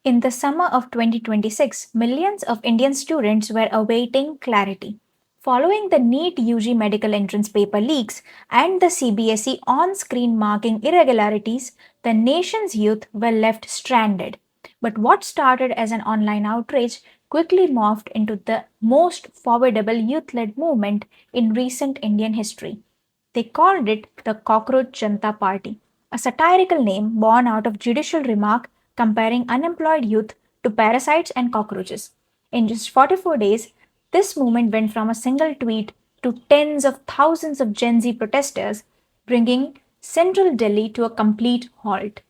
In the summer of 2026, millions of Indian students were awaiting clarity. Following the NEET UG medical entrance paper leaks and the CBSE on screen marking irregularities, the nation's youth were left stranded. But what started as an online outrage quickly morphed into the most formidable youth led movement in recent Indian history. They called it the Cockroach Jantar Party, a satirical name born out of judicial remark comparing unemployed youth to parasites and cockroaches. In just 44 days, this movement went from a single tweet to tens of thousands of Gen Z protesters, bringing central Delhi to a complete halt.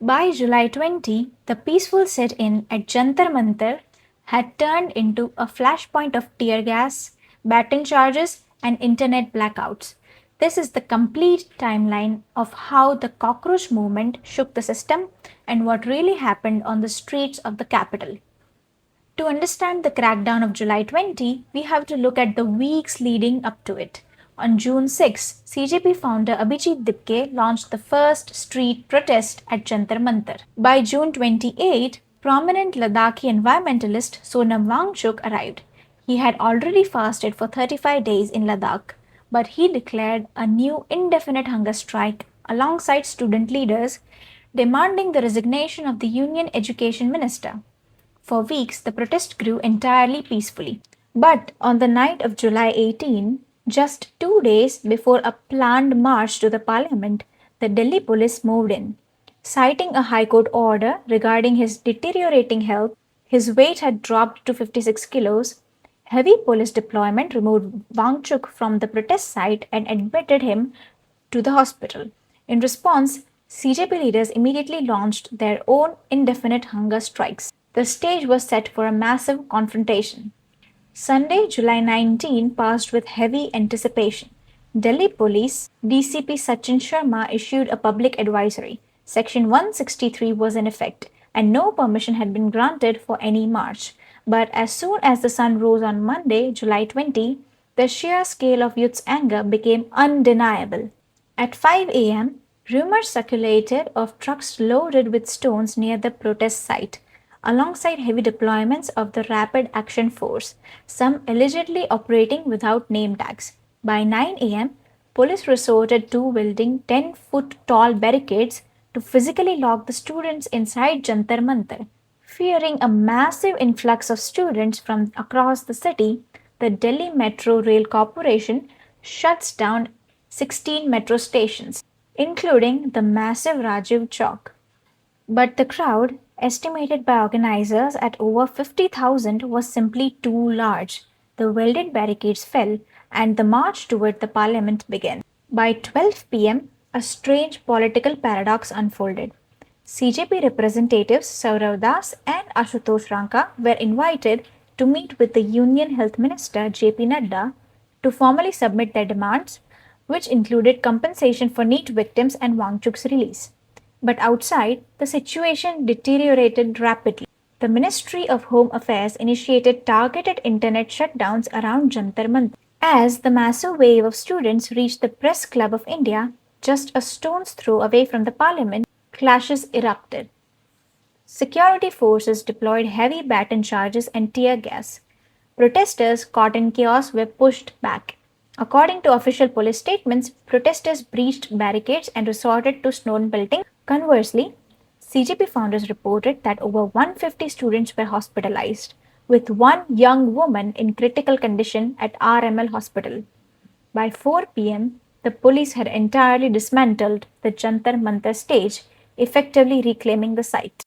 By July 20, the peaceful sit in at Jantar Mantar had turned into a flashpoint of tear gas, batting charges, and internet blackouts. This is the complete timeline of how the cockroach movement shook the system and what really happened on the streets of the capital. To understand the crackdown of July 20, we have to look at the weeks leading up to it. On June 6, CJP founder Abhijit Dipke launched the first street protest at Jantar Mantar. By June 28, prominent Ladakhi environmentalist Sonam Wangchuk arrived. He had already fasted for 35 days in Ladakh, but he declared a new indefinite hunger strike alongside student leaders, demanding the resignation of the Union Education Minister. For weeks, the protest grew entirely peacefully. But on the night of July 18, just 2 days before a planned march to the parliament, the Delhi police moved in. Citing a High Court order regarding his deteriorating health, his weight had dropped to 56 kilos. Heavy police deployment removed Wangchuk from the protest site and admitted him to the hospital. In response, CJP leaders immediately launched their own indefinite hunger strikes. The stage was set for a massive confrontation. Sunday, July 19 passed with heavy anticipation. Delhi Police DCP Sachin Sharma issued a public advisory. Section 163 was in effect, and no permission had been granted for any march. But as soon as the sun rose on Monday, July 20, the sheer scale of youth's anger became undeniable. At 5 a.m., rumors circulated of trucks loaded with stones near the protest site, alongside heavy deployments of the Rapid Action Force, some allegedly operating without name tags. By 9 a.m., police resorted to wielding 10-foot tall barricades to physically lock the students inside Jantar Mantar. Fearing a massive influx of students from across the city, the Delhi Metro Rail Corporation shuts down 16 metro stations, including the massive Rajiv Chowk. But the crowd, estimated by organizers at over 50,000, was simply too large. The welded barricades fell, and the march toward the parliament began. By 12 p.m., a strange political paradox unfolded. CJP representatives Saurav Das and Ashutosh Ranka were invited to meet with the Union Health Minister JP Nadda to formally submit their demands, which included compensation for NEET victims and Wangchuk's release. But outside, the situation deteriorated rapidly. The Ministry of Home Affairs initiated targeted internet shutdowns around Jantar Mantar. As the massive wave of students reached the Press Club of India, just a stone's throw away from the parliament, clashes erupted. Security forces deployed heavy baton charges and tear gas. Protesters caught in chaos were pushed back. According to official police statements, protesters breached barricades and resorted to stone pelting. Conversely, CJP founders reported that over 150 students were hospitalized, with one young woman in critical condition at RML Hospital. By 4 p.m., the police had entirely dismantled the Jantar Mantar stage, effectively reclaiming the site.